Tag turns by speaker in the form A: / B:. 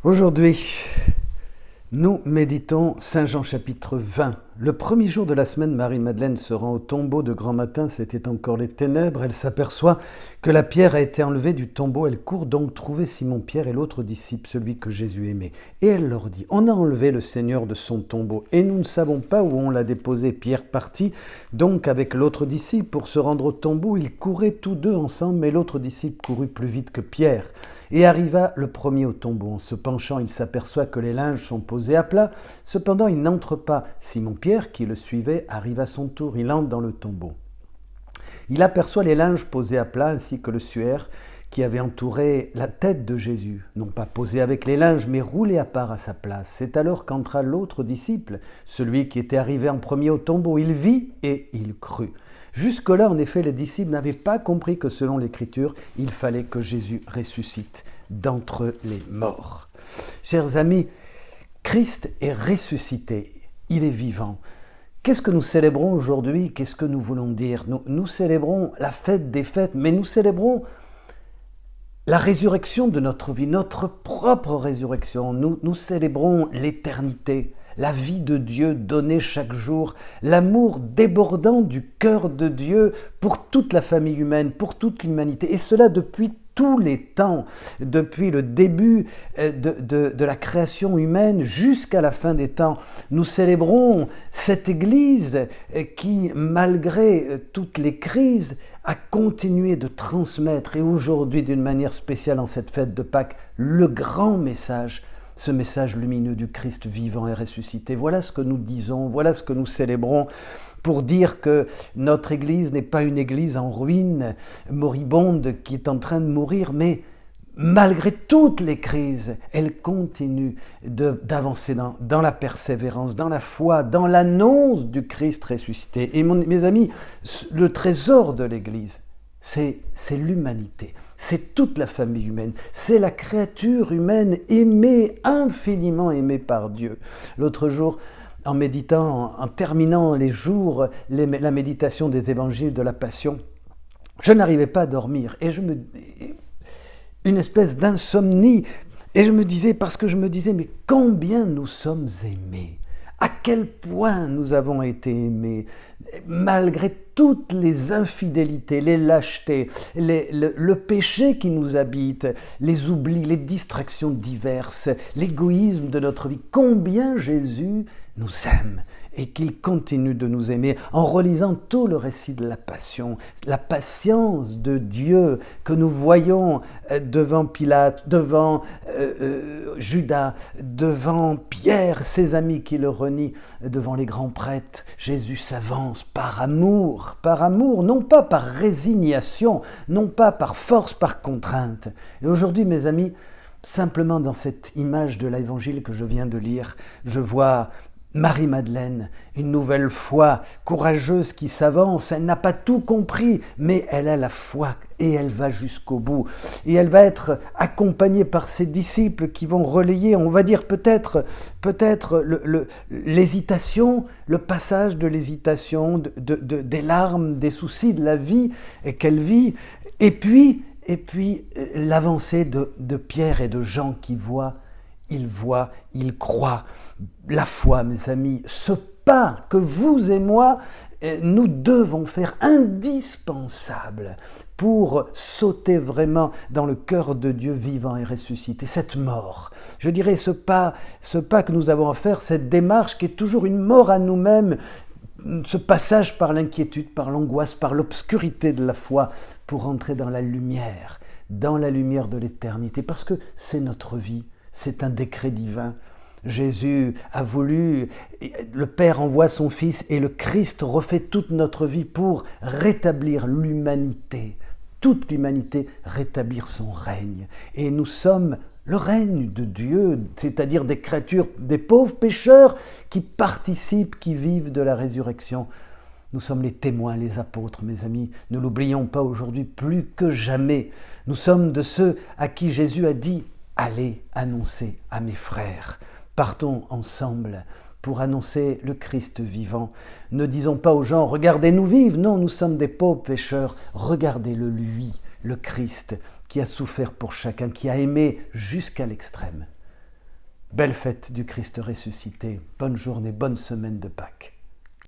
A: Aujourd'hui, nous méditons Saint Jean chapitre 20. Le premier jour de la semaine, Marie-Madeleine se rend au tombeau de grand matin, c'était encore les ténèbres. Elle s'aperçoit que la pierre a été enlevée du tombeau. Elle court donc trouver Simon-Pierre et l'autre disciple, celui que Jésus aimait. Et elle leur dit, on a enlevé le Seigneur de son tombeau et nous ne savons pas où on l'a déposé. Pierre partit donc avec l'autre disciple pour se rendre au tombeau. Ils couraient tous deux ensemble, mais l'autre disciple courut plus vite que Pierre et arriva le premier au tombeau. En se penchant, il s'aperçoit que les linges sont posés à plat. Cependant, il n'entre pas. Simon-Pierre, qui le suivait, arrive à son tour. Il entre dans le tombeau. Il aperçoit les linges posés à plat ainsi que le suaire qui avait entouré la tête de Jésus, non pas posé avec les linges, mais roulé à part à sa place. C'est alors qu'entra l'autre disciple, celui qui était arrivé en premier au tombeau. Il vit et il crut. Jusque-là, en effet, les disciples n'avaient pas compris que selon l'Écriture, il fallait que Jésus ressuscite d'entre les morts. Chers amis, Christ est ressuscité, il est vivant. Qu'est-ce que nous célébrons aujourd'hui? Qu'est-ce que nous voulons dire? Nous célébrons la fête des fêtes, mais nous célébrons la résurrection de notre vie, notre propre résurrection. Nous célébrons l'éternité, la vie de Dieu donnée chaque jour, l'amour débordant du cœur de Dieu pour toute la famille humaine, pour toute l'humanité. Et cela depuis tous les temps, depuis le début de la création humaine jusqu'à la fin des temps. Nous célébrons cette Église qui, malgré toutes les crises, a continué de transmettre, et aujourd'hui d'une manière spéciale en cette fête de Pâques, le grand message, ce message lumineux du Christ vivant et ressuscité. Voilà ce que nous disons, voilà ce que nous célébrons pour dire que notre Église n'est pas une Église en ruine, moribonde, qui est en train de mourir, mais malgré toutes les crises, elle continue d'avancer dans la persévérance, dans la foi, dans l'annonce du Christ ressuscité. Et mes amis, le trésor de l'Église, c'est l'humanité. C'est toute la famille humaine, c'est la créature humaine aimée, infiniment aimée par Dieu. L'autre jour, en méditant, en terminant les jours, la méditation des évangiles de la Passion, je n'arrivais pas à dormir et une espèce d'insomnie. Et je me disais, mais combien nous sommes aimés? À quel point nous avons été aimés, malgré toutes les infidélités, les lâchetés, le péché qui nous habite, les oublis, les distractions diverses, l'égoïsme de notre vie. Combien Jésus nous aime et qu'il continue de nous aimer en relisant tout le récit de la Passion, la patience de Dieu que nous voyons devant Pilate, devant Judas, devant Pierre, ses amis qui le renient, devant les grands prêtres. Jésus s'avance par amour, non pas par résignation, non pas par force, par contrainte. Et aujourd'hui, mes amis, simplement dans cette image de l'évangile que je viens de lire, je vois Marie-Madeleine, une nouvelle fois courageuse qui s'avance. Elle n'a pas tout compris, mais elle a la foi et elle va jusqu'au bout. Et elle va être accompagnée par ses disciples qui vont relayer, on va dire peut-être l'hésitation, le passage de l'hésitation, des larmes, des soucis de la vie qu'elle vit. Et puis l'avancée de Pierre et de Jean qui voient. Il voit, il croit. La foi, mes amis, ce pas que vous et moi, nous devons faire indispensable pour sauter vraiment dans le cœur de Dieu vivant et ressuscité. Cette mort, je dirais ce pas que nous avons à faire, cette démarche qui est toujours une mort à nous-mêmes, ce passage par l'inquiétude, par l'angoisse, par l'obscurité de la foi pour entrer dans la lumière de l'éternité, parce que c'est notre vie. C'est un décret divin. Jésus a voulu, le Père envoie son Fils et le Christ refait toute notre vie pour rétablir l'humanité, toute l'humanité, rétablir son règne. Et nous sommes le règne de Dieu, c'est-à-dire des créatures, des pauvres pécheurs qui participent, qui vivent de la résurrection. Nous sommes les témoins, les apôtres, mes amis. Ne l'oublions pas aujourd'hui plus que jamais. Nous sommes de ceux à qui Jésus a dit « Allez annoncer à mes frères ». Partons ensemble pour annoncer le Christ vivant. Ne disons pas aux gens « Regardez-nous vivre ». Non, nous sommes des pauvres pécheurs. Regardez-le lui, le Christ, qui a souffert pour chacun, qui a aimé jusqu'à l'extrême. Belle fête du Christ ressuscité. Bonne journée, bonne semaine de Pâques.